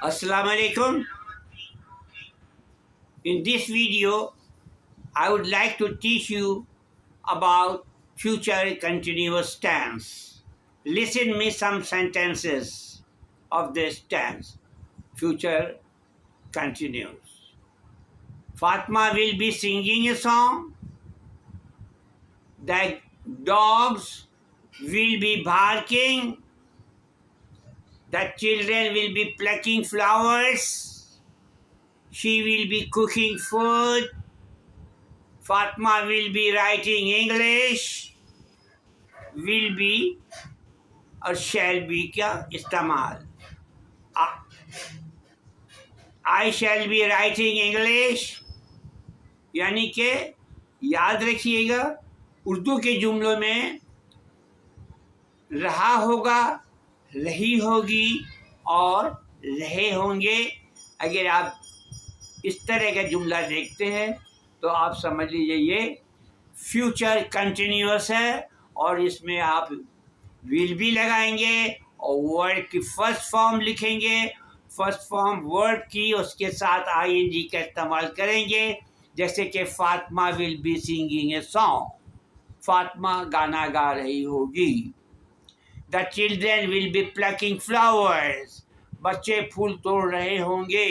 Assalamu alaikum. In this video, I would like to teach you about future continuous tense. Listen me some sentences of this tense. Future continuous. Fatma will be singing a song. The dogs will be barking. The children will be plucking flowers. She will be cooking food. Fatma will be writing English. Will be और shall be का इस्तेमाल. I shall be writing English यानी कि याद रखिएगा उर्दू के जुमलों में रहा होगा, रही होगी और रहे होंगे. अगर आप इस तरह का जुमला देखते हैं तो आप समझ लीजिए ये फ्यूचर कंटिन्यूअस है और इसमें आप विल भी लगाएंगे और वर्ड की फर्स्ट फॉर्म लिखेंगे. फर्स्ट फॉर्म वर्ड की उसके साथ आईएनजी का इस्तेमाल करेंगे. जैसे कि Fatima will be singing a song. Fatima गाना गा रही होगी. The children will be plucking flowers. बच्चे फूल तोड़ रहे होंगे.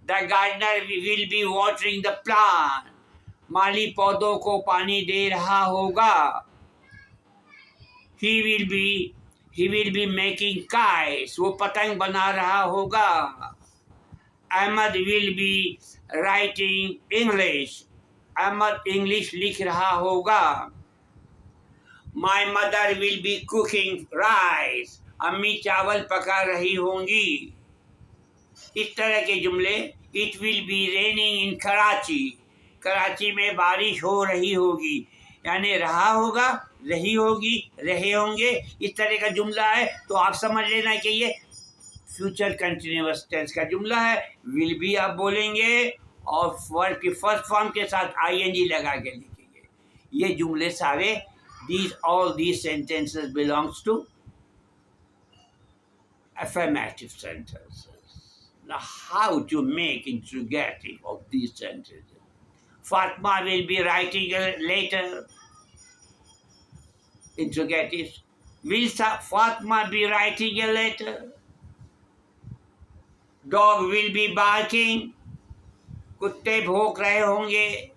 The gardener will be watering the plant. माली पौधों को पानी दे रहा होगा. He will be making kites. वो पतंग बना रहा होगा. Ahmed will be writing English. Ahmed English लिख रहा होगा. My mother will be cooking rice. अम्मी चावल पका रही होंगी. इस तरह के जुमले. It will be raining in Karachi. Karachi में बारिश हो रही होगी. यानी रहा होगा, रही होगी, रहे होंगे. इस तरह का जुमला है तो आप समझ लेना कि ये फ्यूचर कंटिन्यूअस टेंस का जुमला है. विल भी आप बोलेंगे और वर्ड की फर्स्ट फॉर्म के साथ आईएनजी लगा के लिखेंगे. ये जुमले सारे all these sentences belongs to affirmative sentences. Now how to make interrogative of these sentences? Fatma will be writing later. Interrogatives. Will Fatma be writing a letter? Dog will be barking. कुत्ते भौंक रहे होंगे.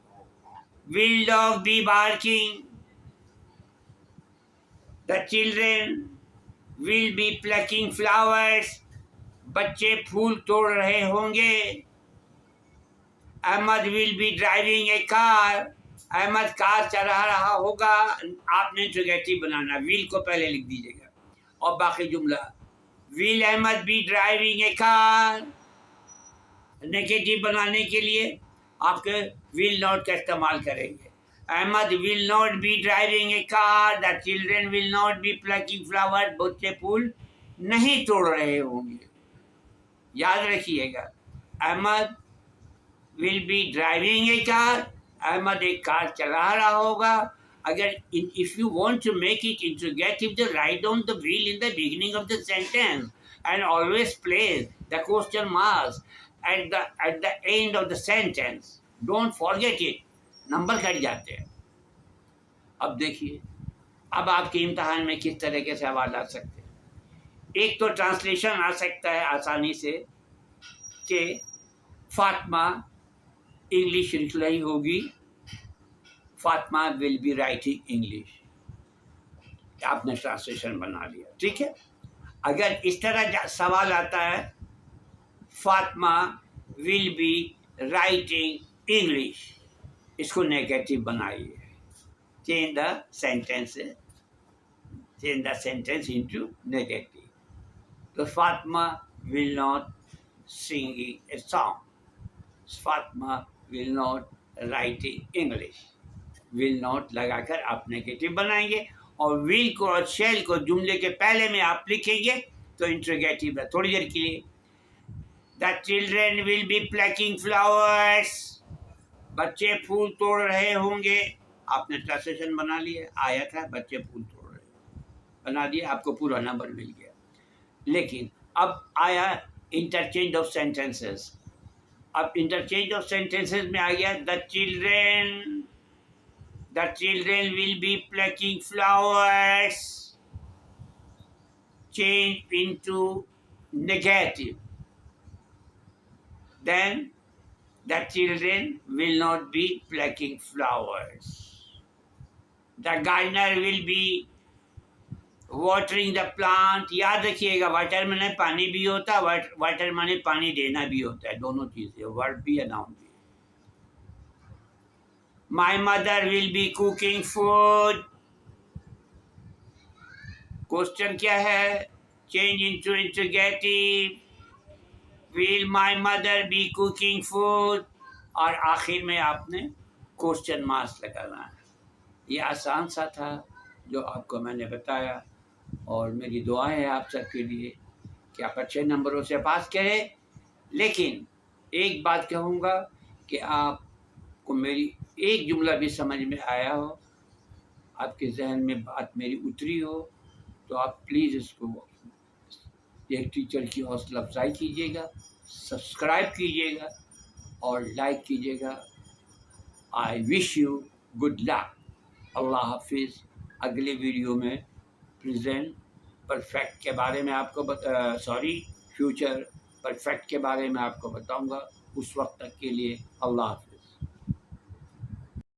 Will dog be barking? The children will be plucking flowers. बच्चे फूल तोड़ रहे होंगे. Ahmed will be driving a car. Ahmed car चला रहा होगा. आपने इंट्रोगेटिव बनाना. विल को पहले लिख दीजिएगा और बाकी जुमला. Will Ahmed be driving a car. Negative बनाने के लिए आपके विल नॉट का इस्तेमाल करेंगे. Ahmed will not be driving a car. The children will not be plucking flower. बच्चे फूल नहीं तोड़ रहे होंगे. याद रखिएगा Ahmad will be driving a car. Ahmad एक कार चला रहा होगा. अगर if you want to make it interrogative, then write down the will in the beginning of the sentence and always place the question marks at the end of the sentence. Don't forget it. Number cut जाते हैं. अब देखिए अब आपके इम्तहान में किस तरह के सवाल आ सकते हैं. एक तो ट्रांसलेशन आ सकता है आसानी से कि फातिमा इंग्लिश लिख रही होगी. Fatima will be writing English. आपने ट्रांसलेशन बना लिया. ठीक है. अगर इस तरह सवाल आता है Fatima will be writing English, इसको नेगेटिव बनाइए. Change the sentence into negative. तो Fatima will not singing a song. Fatima will not writing English. will not लगाकर आप नेगेटिव बनाएंगे और will को और shall को जुमले के पहले में आप लिखेंगे तो इंट्रोगेटिव है. थोड़ी देर के लिए. The children will be plucking flowers. बच्चे फूल तोड़ रहे होंगे. आपने ट्रांसलेशन बना लिया. आया था बच्चे फूल तोड़ रहे बना दिया. आपको पूरा नंबर मिल गया. लेकिन अब आया इंटरचेंज ऑफ सेंटेंसेस। अब इंटरचेंज ऑफ सेंटेंसेस में आ गया the children will be plucking flowers, change into negative, then the children will not be plucking flowers. The gardener will be watering the plant. याद रखिएगा, वाटर माने पानी भी होता है, वाटर माने पानी देना भी होता है, दोनों चीजें, वर्ब भी है नाउन भी। My mother will be cooking food. Question क्या है? Change into interrogative. Will my mother be cooking food? और आखिर में आपने क्वेश्चन मार्क्स लगाना है। ये आसान सा था जो आपको मैंने बताया, और मेरी दुआ है आप सबके लिए कि आप अच्छे नंबरों से पास करें। लेकिन एक बात कहूँगा कि आपको मेरी एक जुमला भी समझ में आया हो, आपके जहन में बात मेरी उतरी हो, तो आप प्लीज़ इसको एक टीचर की हौसला अफजाई कीजिएगा, सब्सक्राइब कीजिएगा और लाइक कीजिएगा। I wish you good luck. Allah हाफिज़। अगले वीडियो में प्रेजेंट परफेक्ट के बारे में आपको फ्यूचर परफेक्ट के बारे में आपको बताऊंगा। उस वक्त तक के लिए अल्लाह हाफिज़।